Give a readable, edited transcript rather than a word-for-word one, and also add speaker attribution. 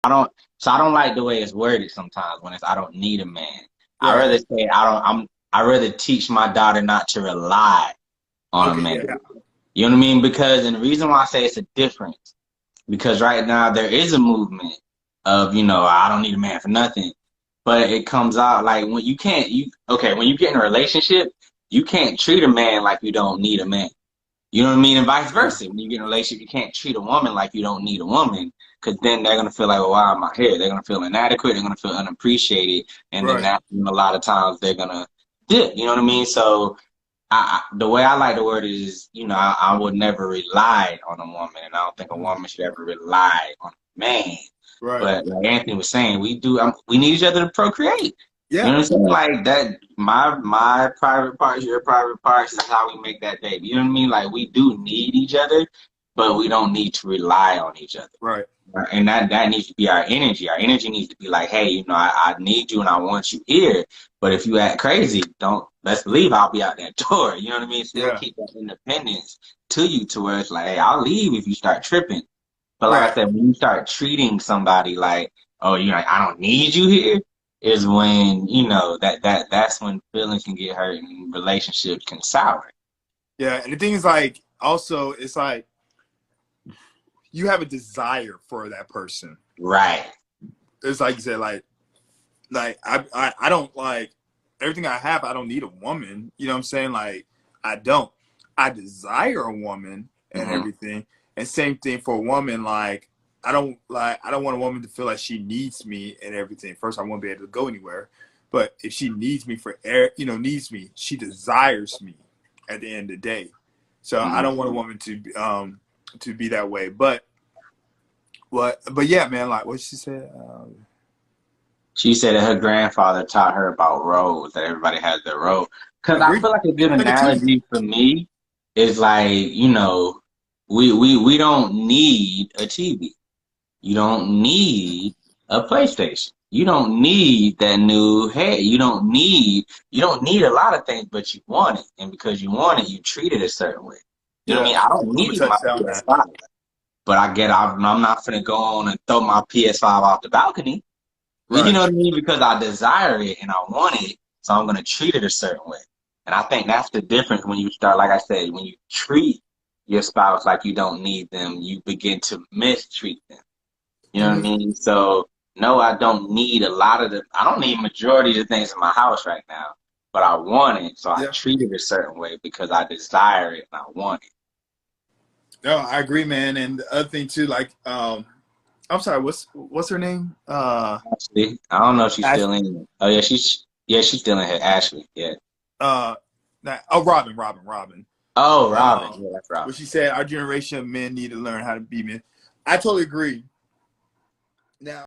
Speaker 1: I don't like the way it's worded sometimes when it's I don't need a man. I
Speaker 2: Right.
Speaker 1: rather say I rather teach my daughter not to rely on a
Speaker 2: Okay.
Speaker 1: man.
Speaker 2: Yeah.
Speaker 1: You know what I mean? Because and the reason why I say it's a difference, because right now there is a movement of, I don't need a man for nothing. But it comes out like when you can't you okay, when you get in a relationship, you can't treat a man like you don't need a man. You know what I mean? And vice
Speaker 2: Yeah.
Speaker 1: versa. When you get in a relationship, you can't treat a woman like you don't need a woman, because then they're gonna feel like, well, why am I here? They're gonna feel inadequate. They're gonna feel unappreciated, and then
Speaker 2: Right.
Speaker 1: that a lot of times they're gonna dip. You know what I mean? So the way I like the word is, I would never rely on a woman, and I don't think a
Speaker 2: Mhm.
Speaker 1: woman should ever rely on a man.
Speaker 2: Right.
Speaker 1: But like Anthony was saying, we need each other to procreate. You
Speaker 2: Yeah.
Speaker 1: know what I'm saying? Like that, my private parts, your private parts is how we make that baby. You know what I mean? Like we do need each other, but we don't need to rely on each other.
Speaker 2: Right.
Speaker 1: Right? And that needs to be our energy. Our energy needs to be like, hey, I need you and I want you here. But if you act crazy, don't let's believe I'll be out that door. You know what I mean? Still
Speaker 2: Yeah.
Speaker 1: keep that independence to you to where it's like, hey, I'll leave if you start tripping. But like I
Speaker 2: Right.
Speaker 1: said, when you start treating somebody like, oh, you're like, I don't need you here, is when, that's when feelings can get hurt and relationships can sour.
Speaker 2: Yeah. And the thing is, like, also, it's like you have a desire for that person.
Speaker 1: Right.
Speaker 2: It's like you said, like I don't like everything I have. I don't need a woman. You know what I'm saying? Like I don't. I desire a woman and
Speaker 1: Hmm.
Speaker 2: everything. And same thing for a woman. Like I don't want a woman to feel like she needs me and everything. First, I won't be able to go anywhere. But if she needs me for air, needs me, she desires me at the end of the day. So I
Speaker 1: Hmm.
Speaker 2: don't want a woman to be that way. But what? But yeah, man. Like what she said.
Speaker 1: She said that her grandfather taught her about roles, that everybody has their role. Because I
Speaker 2: Agree.
Speaker 1: feel like a good
Speaker 2: Like a team.
Speaker 1: analogy for me is like, we don't need a TV. You don't need a PlayStation. You don't need that new head. You don't need a lot of things, but you want it. And because you want it, you treat it a certain way. You know what I
Speaker 2: Yeah,
Speaker 1: mean? I don't
Speaker 2: I'm gonna
Speaker 1: need my
Speaker 2: touch on that.
Speaker 1: PS5, but I'm not finna go on and throw my PS5 off the balcony. You
Speaker 2: Right.
Speaker 1: know what I mean? Because I desire it and I want it, so I'm gonna treat it a certain way. And I think that's the difference when you start, like I said, when you treat your spouse like you don't need them, you begin to mistreat them. You know what I
Speaker 2: Hmm.
Speaker 1: mean? So no, I don't need majority of the things in my house right now, but I want it, so I
Speaker 2: Yeah.
Speaker 1: treat it a certain way because I desire it and I want it.
Speaker 2: No, I agree, man. And the other thing too, like, I'm sorry, what's her name?
Speaker 1: Actually, I don't know if she's
Speaker 2: Ash,
Speaker 1: still in it. Oh yeah, she's still in here. Ashley, yeah.
Speaker 2: uh, oh, Robin.
Speaker 1: Oh, Robin,
Speaker 2: Um,
Speaker 1: yeah, that's Robin.
Speaker 2: what she said, our generation of men need to learn how to be men. I totally agree. Now,